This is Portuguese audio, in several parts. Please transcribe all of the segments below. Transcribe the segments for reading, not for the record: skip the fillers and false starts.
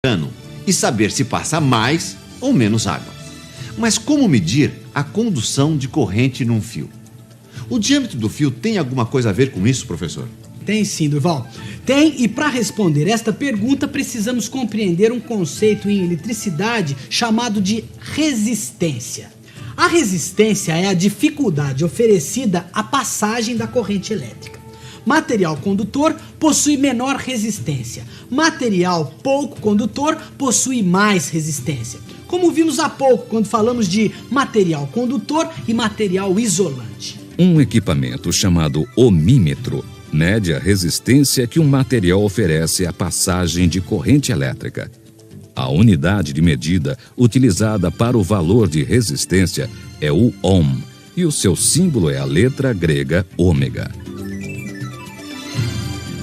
cano e saber se passa mais ou menos água. Mas como medir a condução de corrente num fio? O diâmetro do fio tem alguma coisa a ver com isso, professor? Tem sim, Durval. Tem, e para responder esta pergunta precisamos compreender um conceito em eletricidade chamado de resistência. A resistência é a dificuldade oferecida à passagem da corrente elétrica. Material condutor possui menor resistência. Material pouco condutor possui mais resistência. Como vimos há pouco quando falamos de material condutor e material isolante. Um equipamento chamado ohmímetro mede a resistência que um material oferece à passagem de corrente elétrica. A unidade de medida utilizada para o valor de resistência é o ohm, e o seu símbolo é a letra grega ômega.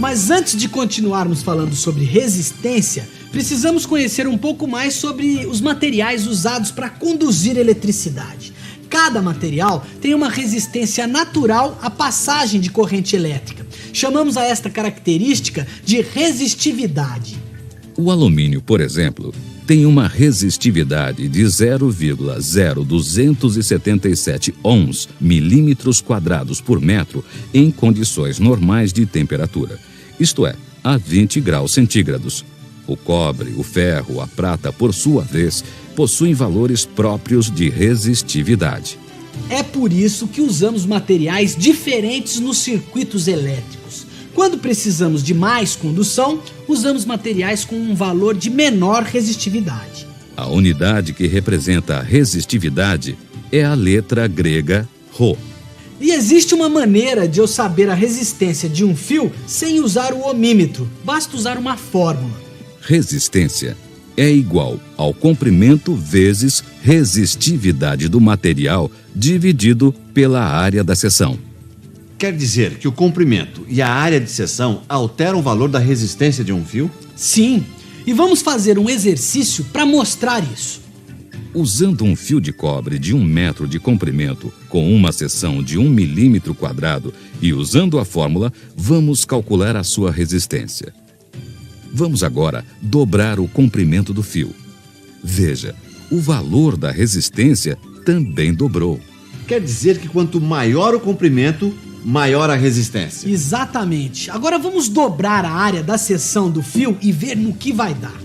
Mas antes de continuarmos falando sobre resistência, precisamos conhecer um pouco mais sobre os materiais usados para conduzir eletricidade. Cada material tem uma resistência natural à passagem de corrente elétrica. Chamamos a esta característica de resistividade. O alumínio, por exemplo, tem uma resistividade de 0,0277 ohms, milímetros quadrados por metro, em condições normais de temperatura, isto é, a 20 graus centígrados. O cobre, o ferro, a prata, por sua vez, possuem valores próprios de resistividade. É por isso que usamos materiais diferentes nos circuitos elétricos. Quando precisamos de mais condução, usamos materiais com um valor de menor resistividade. A unidade que representa a resistividade é a letra grega Rho. E existe uma maneira de eu saber a resistência de um fio sem usar o ohmímetro. Basta usar uma fórmula. Resistência é igual ao comprimento vezes resistividade do material dividido pela área da seção. Quer dizer que o comprimento e a área de seção alteram o valor da resistência de um fio? Sim, e vamos fazer um exercício para mostrar isso. Usando um fio de cobre de 1 metro de comprimento com uma seção de 1 milímetro quadrado e usando a fórmula, vamos calcular a sua resistência. Vamos agora dobrar o comprimento do fio. Veja, o valor da resistência também dobrou. Quer dizer que quanto maior o comprimento, maior a resistência. Exatamente. Agora vamos dobrar a área da seção do fio e ver no que vai dar.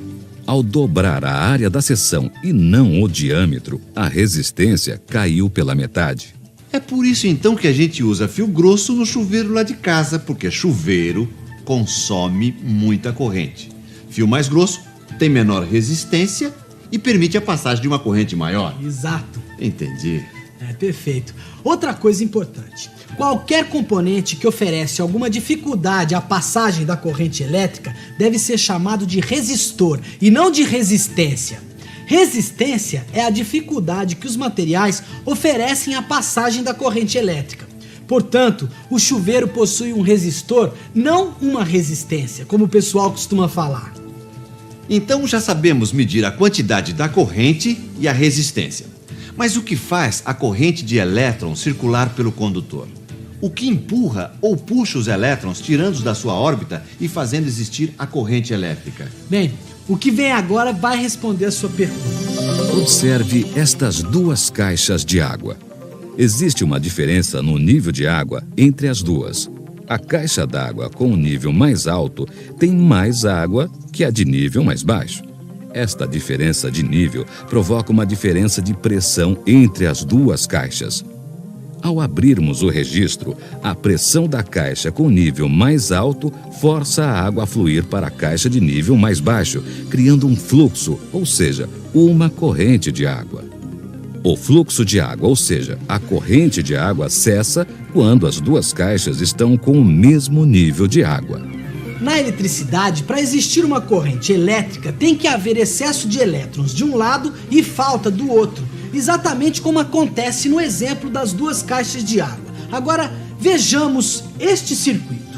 Ao dobrar a área da seção e não o diâmetro, a resistência caiu pela metade. É por isso então que a gente usa fio grosso no chuveiro lá de casa, porque chuveiro consome muita corrente. Fio mais grosso tem menor resistência e permite a passagem de uma corrente maior. Exato. Entendi. É perfeito. Outra coisa importante: qualquer componente que oferece alguma dificuldade à passagem da corrente elétrica deve ser chamado de resistor e não de resistência. Resistência é a dificuldade que os materiais oferecem à passagem da corrente elétrica. Portanto, o chuveiro possui um resistor, não uma resistência, como o pessoal costuma falar. Então já sabemos medir a quantidade da corrente e a resistência. Mas o que faz a corrente de elétrons circular pelo condutor? O que empurra ou puxa os elétrons, tirando-os da sua órbita e fazendo existir a corrente elétrica? Bem, o que vem agora vai responder a sua pergunta. Observe estas duas caixas de água. Existe uma diferença no nível de água entre as duas. A caixa d'água com o nível mais alto tem mais água que a de nível mais baixo. Esta diferença de nível provoca uma diferença de pressão entre as duas caixas. Ao abrirmos o registro, a pressão da caixa com nível mais alto força a água a fluir para a caixa de nível mais baixo, criando um fluxo, ou seja, uma corrente de água. O fluxo de água, ou seja, a corrente de água, cessa quando as duas caixas estão com o mesmo nível de água. Na eletricidade, para existir uma corrente elétrica, tem que haver excesso de elétrons de um lado e falta do outro, exatamente como acontece no exemplo das duas caixas de água. Agora, vejamos este circuito.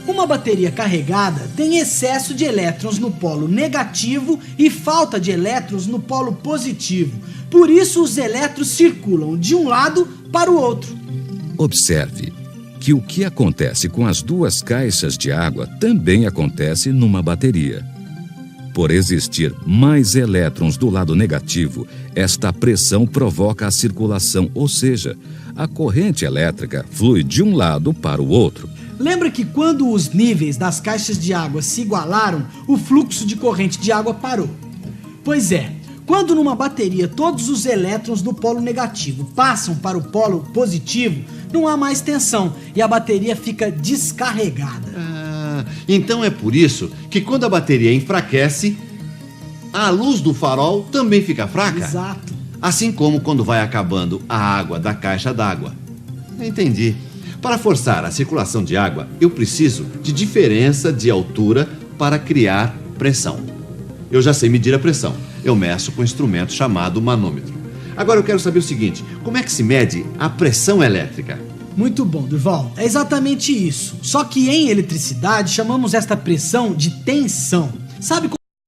Uma bateria carregada tem excesso de elétrons no polo negativo e falta de elétrons no polo positivo. Por isso, os elétrons circulam de um lado para o outro. Observe que o que acontece com as duas caixas de água também acontece numa bateria. Por existir mais elétrons do lado negativo, esta pressão provoca a circulação, ou seja, a corrente elétrica flui de um lado para o outro. Lembra que quando os níveis das caixas de água se igualaram, o fluxo de corrente de água parou? Pois é, quando numa bateria todos os elétrons do polo negativo passam para o polo positivo, não há mais tensão e a bateria fica descarregada. Então é por isso que quando a bateria enfraquece, a luz do farol também fica fraca? Exato. Assim como quando vai acabando a água da caixa d'água. Entendi. Para forçar a circulação de água, eu preciso de diferença de altura para criar pressão. Eu já sei medir a pressão. Eu meço com um instrumento chamado manômetro. Agora eu quero saber o seguinte: como é que se mede a pressão elétrica? Muito bom, Durval. É exatamente isso. Só que em eletricidade chamamos esta pressão de tensão. Sabe